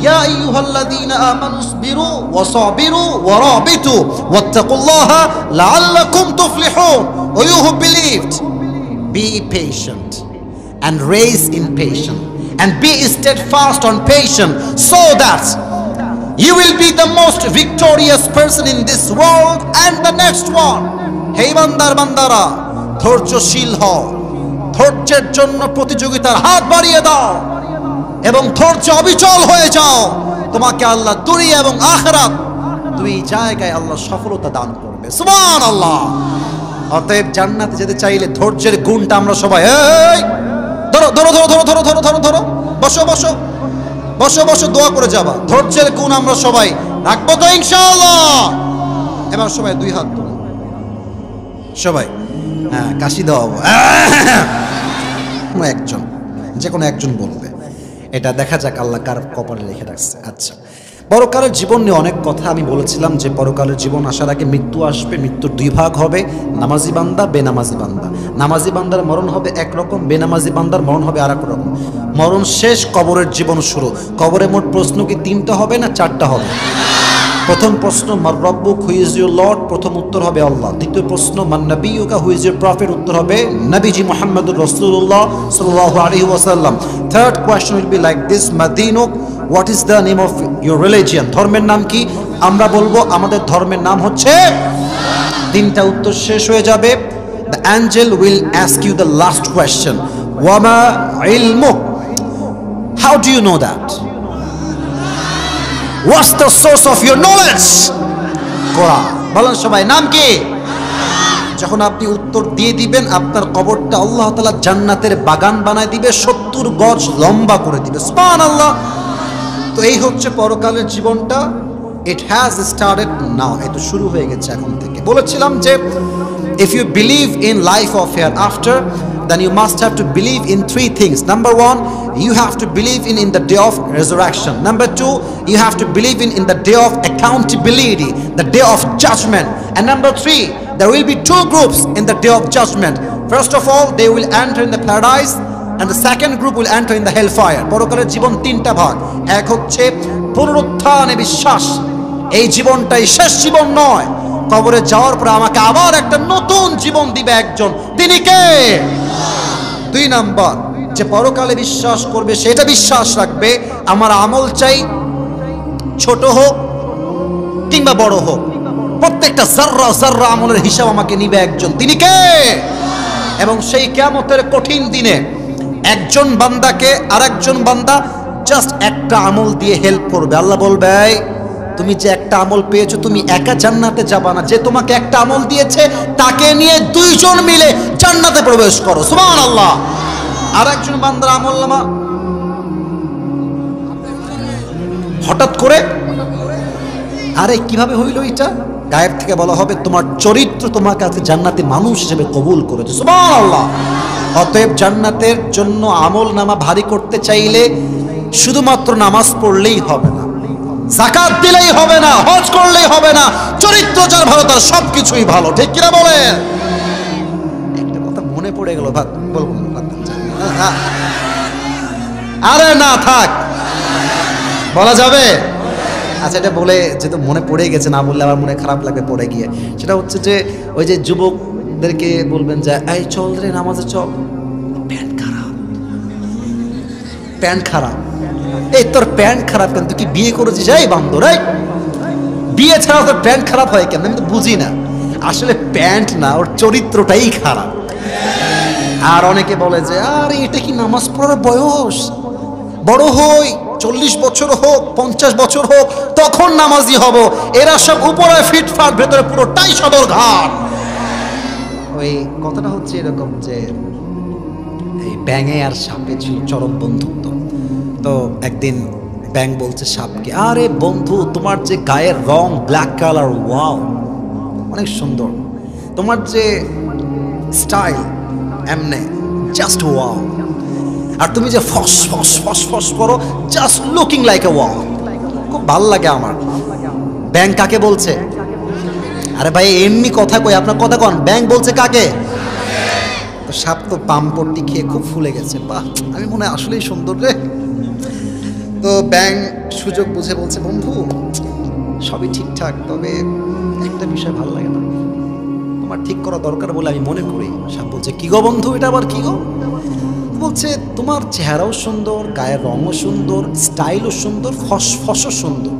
ইয়া আইয়ুহাল্লাযীনা আমানু ইসবিরু ওয়া সাবিরু ওয়া রাবিতু ওয়াত্তাকুল্লাহা লাআল্লাকুম তুফলিহুন। O you who believed, be patient and raise in patience and be steadfast on patience, so that you will be the most victorious person in this world and the next one। হে বান্দারা, ধৈর্যশীল হও, ধৈর্যের জন্য প্রতিযোগিতার হাত বাড়িয়ে দাও এবং ধৈর্য অবিচল হয়ে যাও। তোমাকে আল্লাহ দুনিয়া এবং আখিরাত দুই জায়গায় আল্লাহ সফলতা দান করবে। সুবহানাল্লাহ। অতএব জান্নাতে যেতে চাইলে ধৈর্যের গুণটা আমরা সবাই, এই ধরো ধরো ধরো ধরো ধরো ধরো ধরো ধরো, বসো বসো বসো বসো, দোয়া করে যাবা। ধৈর্যের গুণ আমরা সবাই রাখবো তো ইনশাআল্লাহ। এবার সবাই দুই হাত তুলো, সবাই হ্যাঁ কাশি দেওয়া একজন, যে কোনো একজন বলবে। এটা দেখা যাক আল্লাহ কার কপালে লিখে রাখছে। আচ্ছা, পরকালের জীবন নিয়ে অনেক কথা আমি বলেছিলাম যে পরকালের জীবন আসার আগে মৃত্যু আসবে। মৃত্যুর দুই ভাগ হবে, নামাজি বান্দা, বেনামাজি বান্দা। নামাজি বান্দার মরণ হবে একরকম, বেনামাজি বান্দার মরণ হবে আর এক রকম। মরণ শেষ, কবরের জীবন শুরু। কবরে মোট প্রশ্ন কি 3টা হবে না 4টা হবে? প্রথম প্রশ্ন মার রব্বুক, হু ইজ ইউর লর্ড, প্রথম উত্তর হবে আল্লাহ। দ্বিতীয় প্রশ্ন মান নাবিয়ুকা, হু ইজ ইউর প্রফেট, উত্তর হবে নবীজি মুহাম্মদুর রাসূলুল্লাহ সাল্লাল্লাহু আলাইহি ওয়াসাল্লাম। Third question will be like this, মাদিনুক, what is the name of your religion, ধর্মের নাম কি? আমরা বলবো আমাদের ধর্মের নাম হচ্ছে। 3টা উত্তর শেষ হয়ে যাবে। The angel will ask you the last question, ওয়ামা ইলমুক, how do you know that? What's the source of your knowledge? Quran. বলেন সবাই, নাম কি? যখন আপনি উত্তর দিয়ে দিবেন, আপনার কবরটা আল্লাহ তাআলা জান্নাতের বাগান বানায় দিবে, 70 গজ লম্বা করে দিবে। সুবহানাল্লাহ। তো এই হচ্ছে পরকালের জীবনটা। ইট হ্যাজ স্টার্টেড নাও, এটা শুরু হয়ে গেছে এখন থেকে। বলেছিলাম যে if you believe in life of hereafter, then you must have to believe in 3 things. Number 1, you have to believe in the day of resurrection. Number 2, you have to believe in the day of accountability, the day of judgment. And number 3, there will be 2 groups in the day of judgment. First of all, they will enter in the paradise, and the second group will enter in the hellfire. পরকালের জীবন 3টা ভাগ। এক হচ্ছে পুনরুত্থানে বিশ্বাস, এই জীবনটাই শেষ জীবন নয়। কবরে যাওয়ার পর আমাকে আবার একটা নতুন জীবন দিবে একজন, তিনি কে? 2 নাম্বার, যে পরকালে বিশ্বাস করবে সেটা বিশ্বাস রাখবে আমার আমল চাই ছোট হোক কিংবা বড় হোক, প্রত্যেকটা জাররা জাররা আমলের হিসাব আমাকে নিবে একজন, তিনি কে? এবং সেই কিয়ামতের কঠিন দিনে একজন বান্দাকে আরেকজন বান্দা জাস্ট একটা আমল দিয়ে হেল্প করবে। আল্লাহ বলবে, তুমি যে একটা আমল পেয়েছো, তুমি একা জান্নাতে যাবা না, যে তোমাকে একটা আমল দিয়েছে তাকে নিয়ে 2 জন মিলে জান্নাতে প্রবেশ করো। সুবহানাল্লাহ। আরেকজন বান্দার আমলনামা হঠাৎ করে, আরে কিভাবে হইল এটা? গায়েব থেকে বলা হবে তোমার চরিত্র তোমার কাছে জান্নাতে মানুষ হিসেবে কবুল করেছে। সুবহানাল্লাহ। অতএব জান্নাতের জন্য আমলনামা ভারী করতে চাইলে শুধুমাত্র নামাজ পড়লেই হবে না, যাকাত দিলেই হবে না, হজ করলেই হবে না, চরিত্র যার ভালো তার সবকিছুই ভালো। ঠিক কিনা বলেন? একটা কথা মনে পড়ে গেল, বলবো না, আরে না থাক, বলা যাবে? আচ্ছা, এটা বলে যেহেতু মনে পড়ে গেছে, না বললে আমার মনে খারাপ লাগবে পড়ে গিয়ে। সেটা হচ্ছে যে ওই যে যুবকদেরকে বলবেন যে এই চল রে নামাজে চল, প্যান্ট খারাপ, প্যান্ট খারাপ। এই তোর প্যান্ট খারাপ কেন? তুই কি বিয়ে করেছিস? এই বান্দর, এই বিয়ে ছাড়া তোর প্যান্ট খারাপ হয় কেন? আমি তো বুঝি না। আসলে প্যান্ট না, ওর চরিত্রটাই খারাপ। আর অনেকে বলে যে আরে এটা কি নামাজ পড়ার বয়স? বড় হই, 40 বছর হোক, 50 বছর হোক, তখন নামাজি হব। এরা সব উপরে ফিটফাট, ভেতরে পুরোটাই সদর ঘাট। ওই কথাটা হচ্ছে এরকম যে এই ব্যাঙে আর সাপে ছিল চরম বন্ধুত্ব। তো একদিন ব্যাঙ বলছে সাপকে, আরে বন্ধু, তোমার যে গায়ের রং ব্ল্যাক কালার, ওয়াও, অনেক সুন্দর। তোমার যে স্টাইল, এমনে জাস্ট ওয়াও। আর তুমি যে ফস ফস ফস ফস করো, জাস্ট লুকিং লাইক এ ওয়াল। খুব ভাল লাগে আমার। ব্যাংক কাকে বলছে? আরে ভাই এমনি কথা কই, আপনার কথা কন। ব্যাংক বলছে কাকে? তো সাপ তো পাম্পটি খেয়ে খুব ফুলে গেছে। বাহ, আমি মনে হয় আসলেই সুন্দর রে। তো ব্যাংক সুযোগ বুঝে বলছে, বন্ধু সবই ঠিকঠাক, তবে একটা বিষয় ভালো লাগে না, তোমার ঠিক করা দরকার বলে আমি মনে করি। সাপ বলছে, কি গো বন্ধু, এটা আবার কি গো? বলছে, তোমার চেহারাও সুন্দর, গায়ের রঙও সুন্দর, স্টাইলও সুন্দর, ফসফসও সুন্দর,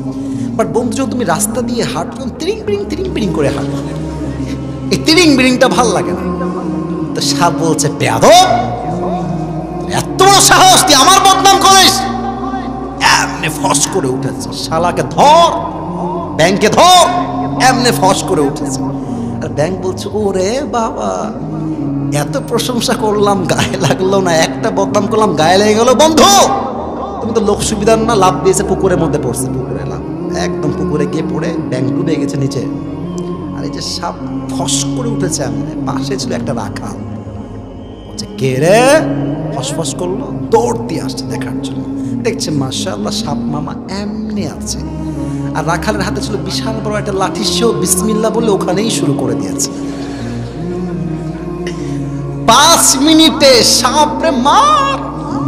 বাট বন্ধু যখন তুমি রাস্তা দিয়ে হাঁটো তিরিং বিরিং করে হাঁটো, এই তিরিং বিরিংটা ভাল লাগে না। তো সাপ বলছে, বেয়াদব, এত বড় সাহস, তুই আমার বদনাম করিস? এমনি ফস করে উঠেছে, শালাকে ধর, ব্যাংকে ধর, এমনি ফস করে উঠেছে। আর ব্যাংক বলছে, ওরে বাবা, এত প্রশংসা করলাম গায়ে লাগলো না, একটা বদনাম করলাম গায়ে লেগে গেল। বন্ধু তুমি তো লোক সুবিধার না, লাভ দিয়েছে পুকুরের মধ্যে পড়ছে, পুকুরে লাভ, একদম পুকুরে গিয়ে পড়ে ব্যাংক ডুবে গেছে নিচে। আর এই যে সাপ ফস করে উঠেছে, এমনি পাশে ছিল একটা রাখাল, বলছে, কে রে? ফসফস করলো, দৌড় দিয়ে আসছে দেখার জন্য। দেখছে মাশাআল্লাহ সাপ মামা এমনি আছে, আর রাখালের হাতে ছিল বিশাল বড় একটা লাঠি, সেও বিসমিল্লাহ বলে ওখানেই শুরু করে দিয়েছে। 5 মিনিটে সাপরে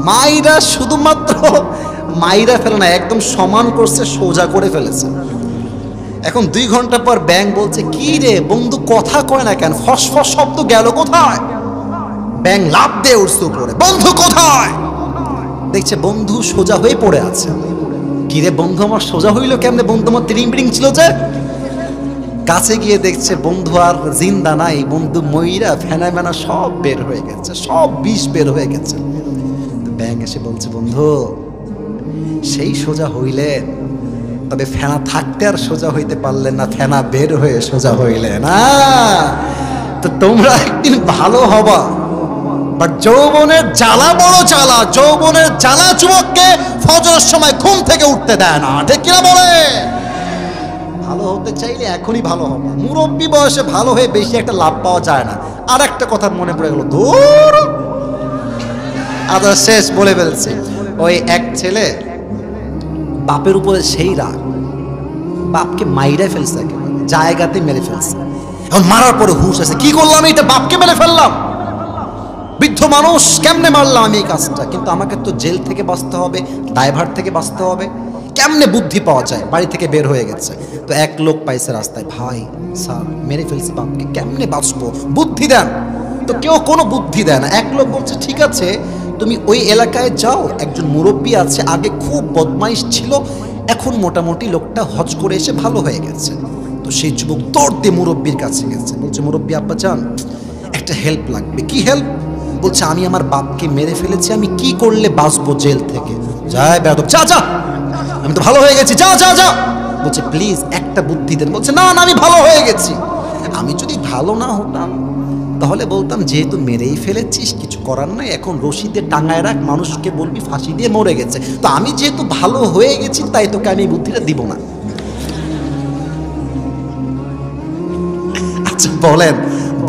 মাইরা, শুধুমাত্র মাইরা ফেলে না, একদম সমান করছে, সোজা করে ফেলেছে। এখন 2 ঘন্টা পর ব্যাংক বলছে, কি রে বন্ধু কথা কয় না কেন, ফসফস শব্দ গেল কোথায়? ব্যাংক লাফ দিয়ে উঠছে উপরে, বন্ধু কোথায়? দেখছে বন্ধু সোজা হয়ে পড়ে আছে। কি রে বন্ধু আমার সোজা হইলো কেমনে? বন্ধু আমার তিরিং বিরিং ছিল যে। কাছে গিয়ে দেখছে বন্ধু আর জিন্দা নাই, বন্ধু ময়রা ফেনা মেনা সব বের হয়ে গেছে, সব বিষ বের হয়ে গেছে। ব্যাংক এসে বলছে, বন্ধু সেই সোজা হইলেন, তবে ফেনা থাকতে আর সোজা হইতে পারলেন না, ফেনা বের হয়ে সোজা হইলেন না। তো তোমরা একদিন ভালো হবা, বাট যৌবনের জ্বালা বড় জ্বালা, যৌবনের জ্বালা যুবককে ফজরের সময় ঘুম থেকে উঠতে দেয় না, ঠিক কিনা বলে? ভালো হতে চাইলে এখনই ভালো হবা, মুরব্বী বয়সে ভালো হয়ে বেশি একটা লাভ পাওয়া যায় না। আর একটা কথা মনে পড়ে গেল, দূর আদা শেষ বলে ফেলছি। ওই এক ছেলে বাপের উপরে সেই রাগ, বাপকে মাইরে ফেলছে, একেবারে জায়গাতে মেরে ফেলছে। এখন মারার পরে হুঁশ আছে, কি করলাম এটা, বাপকে মেরে ফেললাম, বৃদ্ধ মানুষ, কেমনে মারলাম আমি এই কাজটা, কিন্তু আমাকে তো জেল থেকে বাঁচতে হবে, দায়ভার থেকে বাঁচতে হবে, কেমনে বুদ্ধি পাওয়া যায়? বাড়ি থেকে বের হয়ে গেছে। তো এক লোক পাইছে রাস্তায়, ভাই স্যার মেরে ফেলছি বাপকে, কেমনে বাঁচবো, বুদ্ধি দেন। তো কেউ কোনো বুদ্ধি দেয় না। এক লোক বলছে, ঠিক আছে তুমি ওই এলাকায় যাও, একজন মুরব্বী আছে, আগে খুব বদমাইশ ছিল, এখন মোটামুটি লোকটা হজ করে এসে ভালো হয়ে গেছে। তো সেই যুবক দৌড় দিয়ে মুরব্বীর কাছে গেছে, বলছে, মুরব্বী আব্বা যান, একটা হেল্প লাগবে। কি হেল্প? বলছে, আমি আমার বাপকে মেরে ফেলেছি, আমি কি করলে বাঁচবো জেল থেকে? যায় বেয়াদব, যা যা, আমি তো ভালো হয়ে গেছি, যা যা যা। বলছে, প্লিজ একটা বুদ্ধি দেন। বলছে, না না আমি ভালো হয়ে গেছি। আমি যদি ভালো না হতাম তাহলে বলতাম, যেহেতু মেরেই ফেলেছিস কিছু করার নাই, এখন রশিদে টাঙায় রাখ, মানুষকে বলবি ফাঁসি দিয়ে মরে গেছে। তো আমি যেহেতু ভালো হয়ে গেছি, তাই তোকে আমি এই বুদ্ধিটা দিব না। আচ্ছা বলেন,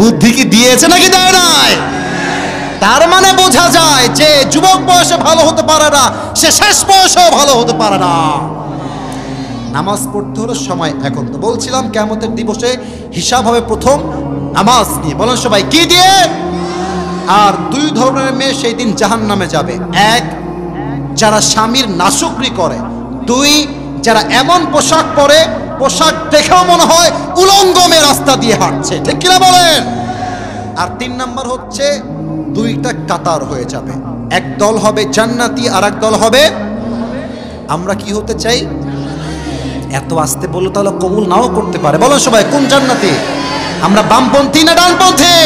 বুদ্ধি কি দিয়েছে নাকি দেয় নাই? তার মানে বোঝা যায় যে যুবক বয়সে ভালো হতে পারে না, সে শেষ বয়সেও ভালো হতে পারে না। নামাজ পড়তে হলো সময়। এখন তো বলছিলাম কিয়ামতের দিবসে হিসাব হবে প্রথম নামাজ নিয়ে। বলেন সবাই, কি দিয়ে? আর 2 ধরনের মেয়ে সেই দিন জাহান্নামে যাবে। 1, যারা স্বামীর নাশুকরি করে। 2, যারা এমন পোশাক পরে, পোশাক দেখেও মনে হয় উলঙ্গ মেয়ে রাস্তা দিয়ে হাঁটছে, ঠিক কিনা বলেন? আর 3 নাম্বার হচ্ছে 2টা কাতার হয়ে যাবে, এক দল হবে জান্নাতি আর এক দল হবে। আমরা কি হতে চাই? এত আসতে বললে তাহলে কবুল নাও করতে পারে। বলো সবাই, কোন জান্নাতি? আমরা বামপন্থী না ডানপন্থী?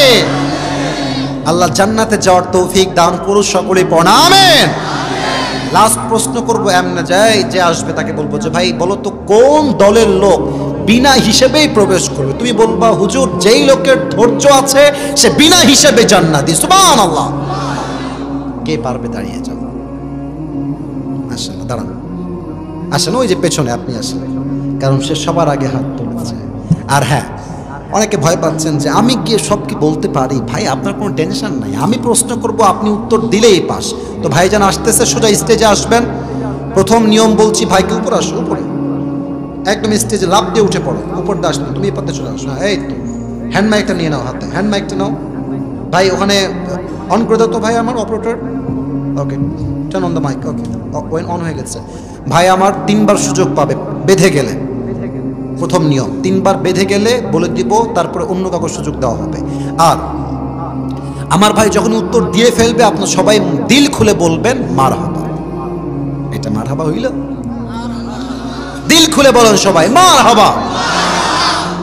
আল্লাহ জান্নাতে যাওয়ার তৌফিক দান করুন, সকলেই পড়া আমিন। লাস্ট প্রশ্ন করবো, এমন যাই যে আসবে তাকে বলবো যে ভাই বলো তো কোন দলের লোক বিনা হিসেবেই প্রবেশ করবে? তুমি বলবা, হুজুর যেই লোকের ধৈর্য আছে সে বিনা হিসেবে জান্নাতি। সুবহানাল্লাহ। কে পারবে? দাঁড়িয়ে যাও, আসেন, দাঁড়ান, আসেন, ওই যে পেছনে আপনি আসেন, কারণ সে সবার আগে হাত তুলেছে। আর হ্যাঁ, অনেকে ভয় পাচ্ছেন যে আমি গিয়ে সব কি বলতে পারি। ভাই আপনার কোনো টেনশন নাই, আমি প্রশ্ন করব, আপনি উত্তর দিলেই পাস। তো ভাইজান আসতেছে, সোজা স্টেজে আসবেন। প্রথম নিয়ম বলছি, ভাইকে উপরে আসো, উপরে একদম স্টেজে লাফ দিয়ে উঠে পড়ো, উপর দিয়ে আসবে, তুমি এই পথে চলে আসো। এই তো হ্যান্ড মাইকটা নিয়ে নাও হাতে, হ্যান্ড মাইকটা নাও ভাই, ওখানে অন করে দাও তো ভাই আমার operator. Okay, turn on the mike. Okay, on হয়ে গেছে। ভাই আমার 3 বার সুযোগ পাবে বেঁধে গেলে। প্রথম নিয়ম, 3 বার বেঁধে গেলে বলে দিব, তারপরে অন্য কাউকে সুযোগ দেওয়া হবে। আর আমার ভাই যখন উত্তর দিয়ে ফেলবে, আপনার সবাই দিল খুলে বলবেন মারহাবা। এটা মারহাবা হইল? দিল খুলে বলেন সবাই মারহাবা।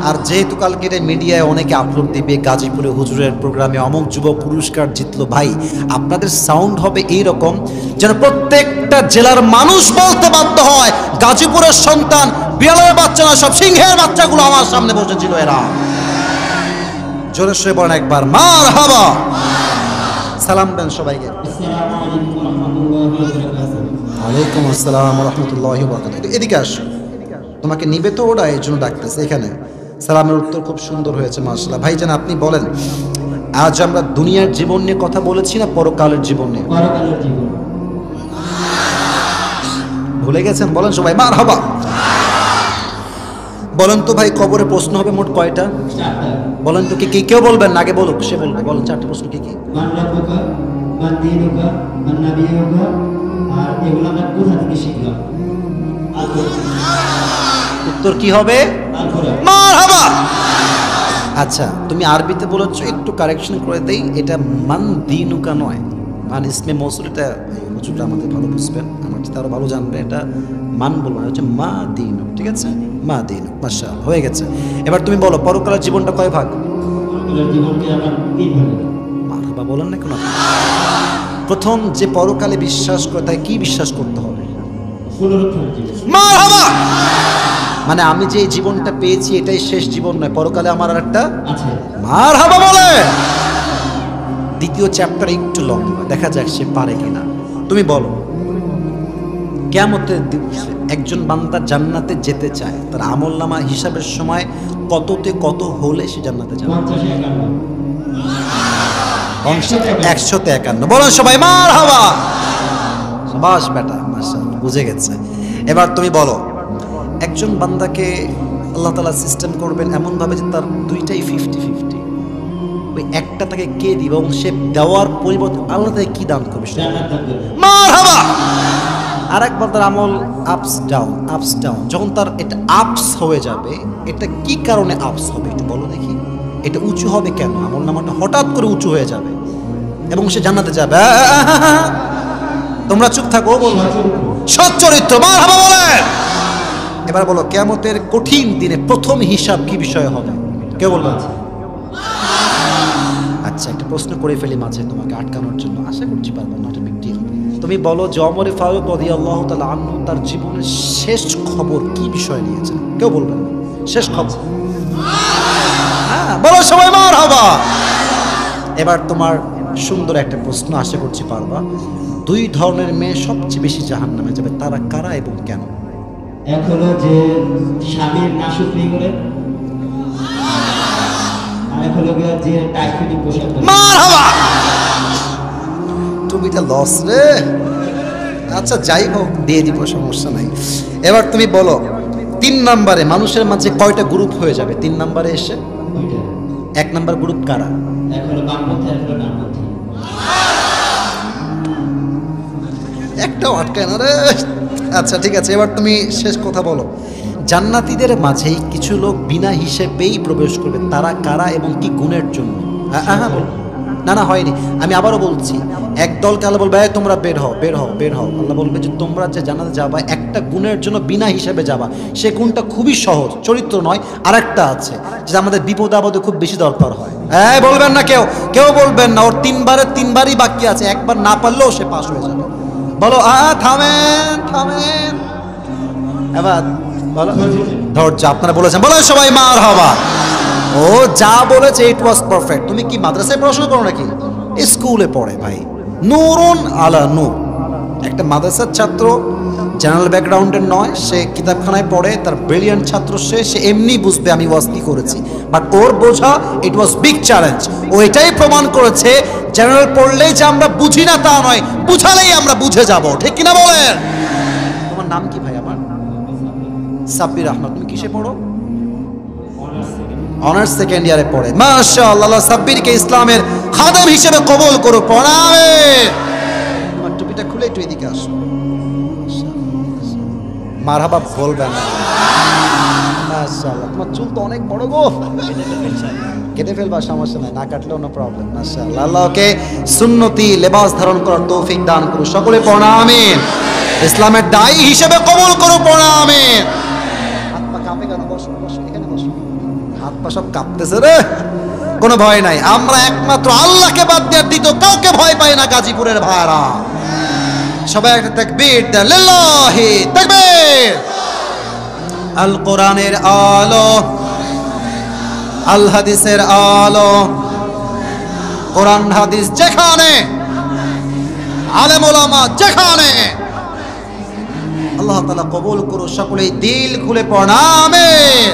আর যেহেতু কালকে মিডিয়ায় অনেকে আপলোড দিবে, গাজীপুরে হুজুরের প্রোগ্রামে অমুক যুবক পুরস্কার জিতলো, ভাই আপনাদের সাউন্ড হবে এইরকম যেন প্রত্যেকটা জেলার মানুষ বলতে বাধ্য হয়, গাজীপুরের সন্তান, বিড়ালের বাচ্চা না, সব সিংহের বাচ্চাগুলো আমার সামনে বসেছিল। এরা জোরে সরে বলেন একবার মারহাবা। সালাম দেন সবাইকে। ওয়ালাইকুম আসসালাম ওয়া রাহমাতুল্লাহি ওয়া বারাকাতুহু। এদিকে আসো, তোমাকে নিবে তো ওরা, এই জন্য ডাকতেছে। এখানে সালামের উত্তর খুব সুন্দর হয়েছে মাশাআল্লাহ। ভাইজান আপনি বলেন, আজ আমরা দুনিয়ার জীবন নিয়ে কথা বলেছি না পরকালের জীবন নিয়ে? পরকালের জীবন। ভুলে গেছেন? বলেন সবাই মারহাবা। বলেন তো ভাই, কবরে প্রশ্ন হবে মোট কয়টা? 4টা। বলেন তো, কি কেউ বলবেন না? আগে বলুক, সে বলবে। বলেন 4টা প্রশ্ন কি কি? মান রাব্বুকা, মান দীনুকা, মান নাবিয়ুকা, আর এগুলো আমরা কোথা থেকে শিখলাম? আল কোরআন। উত্তর কি হবে? আল কোরআন। মারহাবা। আচ্ছা, তুমি আরবিতে বলেছো, একটু কারেকশন করে দেই, এটা মান দিনুকা নয়, মান ইসমে মৌসুল। এটা হুজুরটা আমাদের ভালো বুঝবেন, আমার চেয়ে আরো ভালো জানবে। এটা মান বলবো না, হচ্ছে মা দিনু। ঠিক আছে, মা দিনু। মাশাআল্লাহ, হয়ে গেছে। এবার তুমি বলো, পরকালের জীবনটা কয় ভাগ? পরকালের জীবনকে আমরা 3 ভাগে। মারহাবা বলেন না কেন? প্রথম যে পরকালে বিশ্বাস করে, তাই কি বিশ্বাস করতে হবে? পুনরুত্থানের জীবন। মারহাবা। মানে আমি যে জীবনটা পেয়েছি এটাই শেষ জীবন নয়, পরকালে আমার আর একটা আছে। মারহাবা বলে। দ্বিতীয় চ্যাপ্টার একটু লম্বা, দেখা যাক সে পারে কিনা। তুমি বলো, কিয়ামতের দিবসে একজন বান্দা জান্নাতে যেতে চায়, তার আমলনামা হিসাবের সময় কততে কত হলে সে জান্নাতে যাবে? 151। বলো সবাই মারহাবা। সাবাস বেটা, মাশাআল্লাহ, বুঝে গেছে। এবার তুমি বলো, একজন বান্দাকে আল্লাহ তাআলা সিস্টেম করবেন এমন ভাবে যে তার দুইটাই 50-50, ওই একটা তাকে কে দিবে এবং সে দেওয়ার পরিবর্তে আল্লাহ তাকে কি দান করবে? জান্নাত দান করবে। মারহাবা। আর একবার তার আমল আপস ডাউন, আপস ডাউন। যখন তার এটা আপস হয়ে যাবে, এটা কি কারণে আপস হবে একটু বলো দেখি। এটা উঁচু হবে কেন? আমল নামাটা হঠাৎ করে উঁচু হয়ে যাবে এবং সে জান্নাতে যাবে। তোমরা চুপ থাকো, বলবো সৎ চরিত্র। মারহাবা বলে। এবার বলো, কিয়ামতের কঠিন দিনে প্রথম হিসাব কি বিষয়ে হবে? কে বলবো? আচ্ছা, একটা প্রশ্ন করে ফেলি মাঝে তোমাকে আটকানোর জন্য, আশা করছি পারবো, নট এ বিগ ডিল। তুমি বলো যে ওমর ফারুক রাদিয়াল্লাহু তাআলা আনহু তার জীবনের শেষ খবর কি বিষয় নিয়েছেন? কেউ বলবেন না? শেষ খবর। হ্যাঁ, বলো সবাই মারহাবা। এবার তোমার সুন্দর একটা প্রশ্ন, আশা করছি পারবা। 2 ধরনের মেয়ে সবচেয়ে বেশি জাহান্নামে যাবে, তারা কারা এবং কেন? এক হলো যে স্বামীর নাশুকরি করে, আর এক হলো যে টাইফয়েড পোশাক পরে। মারহাবা। টুপিটা লস রে। আচ্ছা যাই হোক, দিয়ে দিব, সমস্যা নাই। এবার তুমি বলো, 3 নম্বরে মানুষের মাঝে কয়টা গ্রুপ হয়ে যাবে 3 নম্বরে এসে? 2টা। 1 নম্বর গ্রুপ কারা? এক হলো বামপন্থী, এক হলো ডানপন্থী। একটাও আটকায় না রে। আচ্ছা ঠিক আছে, এবার তুমি শেষ কথা বলো। জান্নাতীদের মাঝেই কিছু লোক বিনা হিসেবেই প্রবেশ করবে, তারা কারা এবং কি গুণের জন্য? বলো। না হয়নি, আমি আবারও বলছি। এক দলকে আল্লাহ বলবে, তোমরা বের হও, বের হও, বের হও। আল্লাহ বলবে যে তোমরা যে জান্নাতে যাবা একটা গুণের জন্য বিনা হিসেবে যাবা। সে গুণটা খুবই সহজ, চরিত্র নয়। আর একটা আছে যেটা আমাদের বিপদ আপদে খুব বেশি দরকার হয়। বলবেন না কেউ, কেউ বলবেন না। ওর 3বারই বাকি আছে, একবার না পারলেও সে পাস হয়ে যাবে। বলো থামেন, থামেন। এবার বলো ধৈর্য। আপনারা বলেছেন, বলো সবাই মারহাবা। ও যা বলেছে ইট ওয়াজ পারফেক্ট। তুমি কি মাদ্রাসায় পড়াশোনা করো নাকি? স্কুলে পড়ে ভাই, নূরুন আলা নূর। একটা মাদ্রাসার ছাত্র জেনারেল ব্যাকগ্রাউন্ডের নয়, সে কিতাবখানায় পড়ে, তার ব্রিলিয়ান্ট ছাত্র, সে এমনি বুঝবে আমি ওয়াজ কি করেছি, বাট ওর বোঝা ইট ওয়াজ বিগ চ্যালেঞ্জ। ও এটাই প্রমাণ করেছে জেনারেল পড়লেই যে আমরা বুঝি না তা নয়, বুঝালেই আমরা বুঝে যাব, ঠিক কিনা বলেন? তোমার নাম কি ভাই? আমার সাব্বির আহমদ। তুমি কিসে পড়ো? অনার্স সেকেন্ড ইয়ারে পড়ে। মাশাআল্লাহ, সাব্বিরকে ইসলামের খাদেম হিসেবে কবুল করো, পড়াবে। তোমার টুপিটা খুলে একটু এদিকে আসো। মারহাবা বলবেন না। মাশাআল্লাহ, তোমার চুল তো অনেক বড় গো, কেটে ফেলবা, সমস্যা নাই, না কাটলেও নো প্রবলেম। মাশাআল্লাহ, আল্লাহকে সুন্নতি লেবাস ধারণ করার তৌফিক দান করুন। সকলে পড়া আমিন। ইসলামের দায়ী হিসেবে কবুল করো, পড়া আমিন। হাত পা কাঁপে কেন? বসো বসো, এখানে বসো। হাত পা সব কাঁপতেছে রে, কোনো ভয় নাই। আমরা একমাত্র আল্লাহকে বাদ দিয়ে দ্বিতীয় কাউকে ভয় পাই না গাজীপুরের ভাইরা। সবাই একটা তাকবীর দেন, লিল্লাহি তাকবীর। আল কোরআনের আলো, আল হাদিসের আলো, কোরআন হাদিস যেখানে, আলেম ওলামা যেখানে, আল্লাহ তাআলা কবুল করুন। সকলেই দিল খুলে পড়া আমিন।